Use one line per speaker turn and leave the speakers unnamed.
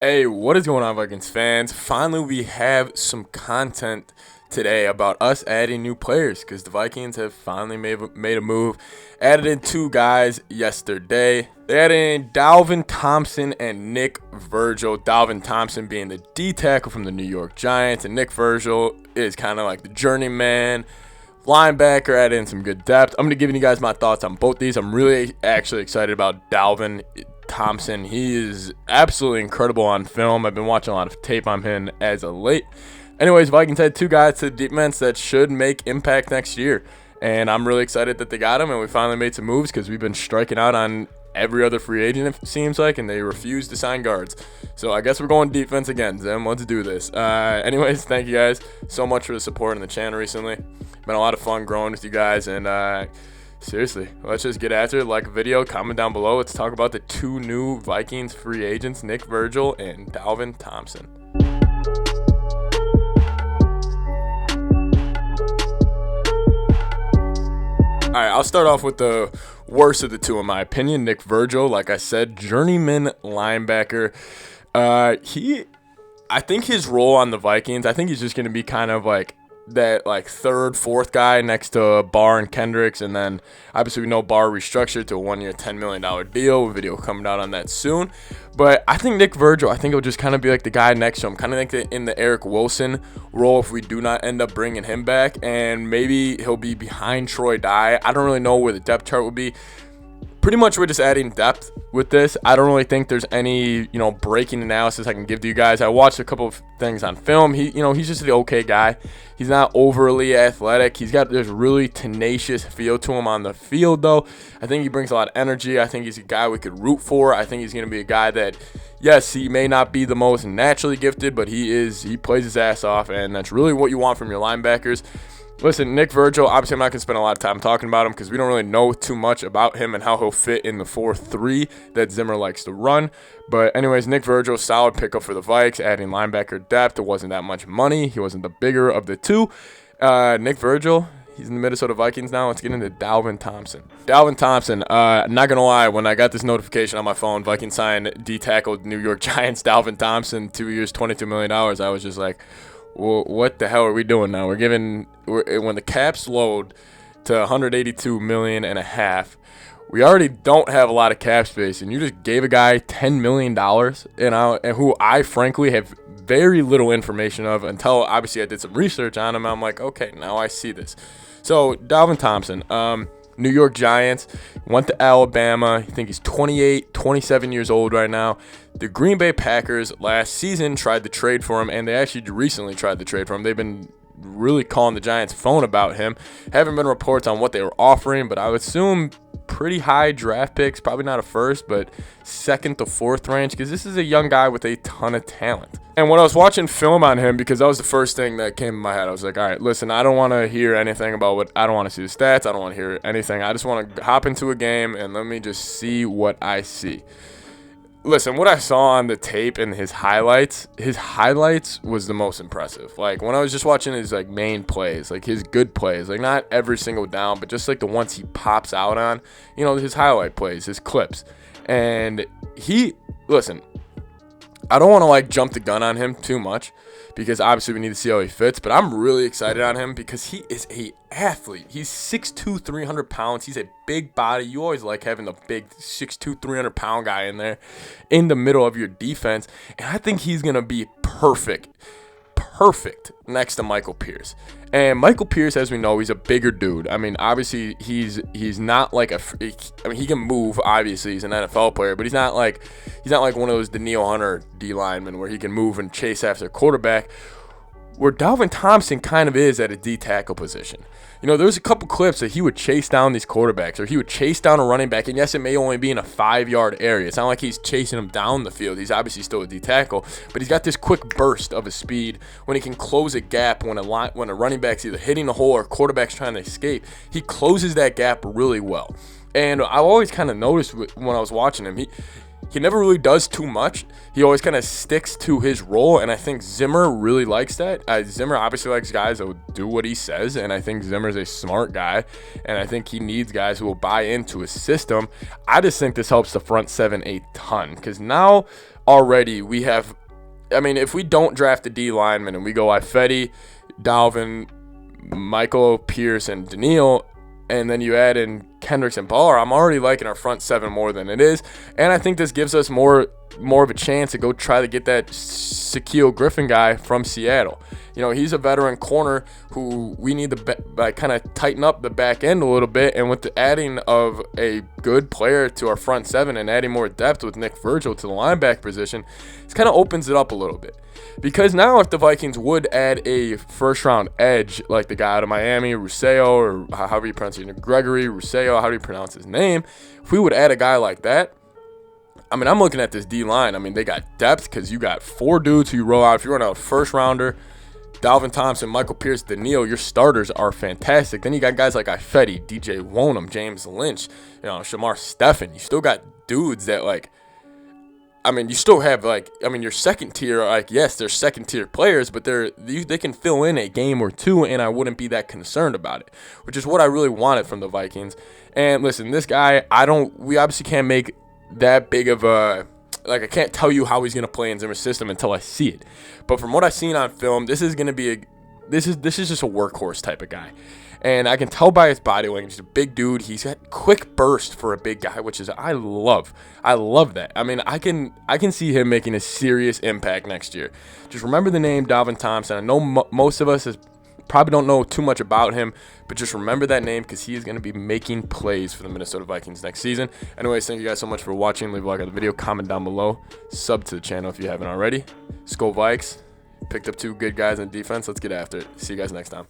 Hey, what is going on, Vikings fans? Finally, we have some content today about us adding new players because the Vikings have finally made a move. Added in two guys yesterday. They added in Dalvin Thompson and Nick Virgil. Dalvin Thompson being the D tackle from the New York Giants, and Nick Virgil is kind of like the journeyman linebacker. Added in some good depth. I'm going to give you guys my thoughts on both these. I'm really actually excited about Dalvin Thompson. He is absolutely incredible on film. I've been watching a lot of tape on him as of late. Anyways, Vikings had two guys to the defense that should make impact next year, and I'm really excited that they got him, and we finally made some moves because we've been striking out on every other free agent, it seems like, and they refuse to sign guards. So I guess we're going defense again, Zim. Let's do this. Anyways, thank you guys so much for the support on the channel recently. Been a lot of fun growing with you guys, and seriously, let's just get after it. Like a video, comment down below. Let's talk about the two new Vikings free agents, Nick Virgil and Dalvin Thompson. All right, I'll start off with the worst of the two, in my opinion. Nick Virgil, like I said, journeyman linebacker. I think his role on the Vikings, I think he's just going to be kind of like that third, fourth guy next to Barr and Kendricks, and then obviously we know Barr restructured to a 1-year, $10 million deal. Video coming out on that soon. But I think Nick Virgil, I think he'll just kind of be like the guy next to him, kind of like in the Eric Wilson role if we do not end up bringing him back, and maybe he'll be behind Troy Dye. I don't really know where the depth chart will be. Pretty much we're just adding depth with this. I don't really think there's any, breaking analysis I can give to you guys. I watched a couple of things on film. He's just the okay guy. He's not overly athletic. He's got this really tenacious feel to him on the field, though. I think he brings a lot of energy. I think he's a guy we could root for. I think he's going to be a guy that, yes, he may not be the most naturally gifted, but he plays his ass off, and that's really what you want from your linebackers. Listen, Nick Virgil, obviously I'm not going to spend a lot of time talking about him because we don't really know too much about him and how he'll fit in the 4-3 that Zimmer likes to run. But anyways, Nick Virgil, solid pickup for the Vikes, adding linebacker depth. It wasn't that much money. He wasn't the bigger of the two. Nick Virgil, he's in the Minnesota Vikings now. Let's get into Dalvin Thompson. Dalvin Thompson, not going to lie, when I got this notification on my phone, Vikings signed D-tackle New York Giants Dalvin Thompson, 2 years, $22 million, I was just like, well, what the hell are we doing now? When the caps load to $182.5 million, we already don't have a lot of cap space, and you just gave a guy $10 million, and who I frankly have very little information of until obviously I did some research on him. I'm like, okay, now I see this. So Dalvin Thompson, New York Giants, went to Alabama. I think he's 28, 27 years old right now. The Green Bay Packers last season tried to trade for him, and they actually recently tried to trade for him. They've been really calling the Giants' phone about him. Haven't been reports on what they were offering, but I would assume pretty high draft picks, probably not a first, but second to fourth range, because this is a young guy with a ton of talent. And when I was watching film on him, because that was the first thing that came in my head, I was like, all right, listen, I don't want to hear anything about I don't want to see the stats. I don't want to hear anything. I just want to hop into a game and let me just see what I see. Listen, what I saw on the tape and his highlights was the most impressive. Like, when I was just watching his, main plays, his good plays, not every single down, but just, the ones he pops out on, his highlight plays, his clips. And listen, I don't want to, jump the gun on him too much because, obviously, we need to see how he fits. But I'm really excited on him because he is a athlete. He's 6'2", 300 pounds. He's a big body. You always like having the big 6'2", 300-pound guy in there in the middle of your defense. And I think he's going to be perfect next to Michael Pierce. And Michael Pierce, as we know, he's a bigger dude. I mean, obviously, he's not like he can move, obviously. He's an NFL player, but he's not like one of those Danielle Hunter D linemen where he can move and chase after a quarterback, where Dalvin Thompson kind of is at a D tackle position. There's a couple clips that he would chase down these quarterbacks, or he would chase down a running back, and yes, it may only be in a 5-yard area. It's not like he's chasing them down the field. He's obviously still a D tackle, but he's got this quick burst of his speed when he can close a gap when a running back's either hitting the hole or a quarterback's trying to escape. He closes that gap really well. And I always kind of noticed when I was watching him, he never really does too much. He always kind of sticks to his role, and I think Zimmer really likes that. Zimmer obviously likes guys that will do what he says, and I think Zimmer's a smart guy, and I think he needs guys who will buy into his system. I just think this helps the front seven a ton, because now already we have. I mean, if we don't draft a D lineman and we go Ifedi, Dalvin, Michael Pierce, and Daniil, and then you add in Kendricks and Barr, I'm already liking our front seven more than it is. And I think this gives us more of a chance to go try to get that Shaquille Griffin guy from Seattle. You know, he's a veteran corner who we need to kind of tighten up the back end a little bit. And with the adding of a good player to our front seven and adding more depth with Nick Virgil to the linebacker position, it kind of opens it up a little bit. Because now if the Vikings would add a first-round edge like the guy out of Miami, Rousseau, or however you pronounce it, Gregory Rousseau, how do you pronounce his name? If we would add a guy like that, I mean, I'm looking at this D-line. I mean, they got depth because you got 4 dudes who you roll out. If you run out first-rounder, Dalvin Thompson, Michael Pierce, Daniil, your starters are fantastic. Then you got guys like Ifedi, DJ Wonham, James Lynch, Shamar Stephen. You still got dudes that, like, I mean, you still have, like, I mean, your second tier, like, yes, they're second tier players, but they can fill in a game or two, and I wouldn't be that concerned about it, which is what I really wanted from the Vikings. And listen, this guy, we obviously can't make that big of a, like, I can't tell you how he's going to play in Zimmer's system until I see it. But from what I've seen on film, this is going to be this is just a workhorse type of guy. And I can tell by his body language, he's a big dude. He's got quick burst for a big guy, which is I love that. I mean, I can see him making a serious impact next year. Just remember the name Dalvin Thompson. I know most of us probably don't know too much about him, but just remember that name because he is going to be making plays for the Minnesota Vikings next season. Anyways, thank you guys so much for watching. Leave a like on the video, comment down below, sub to the channel if you haven't already. Skol Vikes. Picked up 2 good guys in defense. Let's get after it. See you guys next time.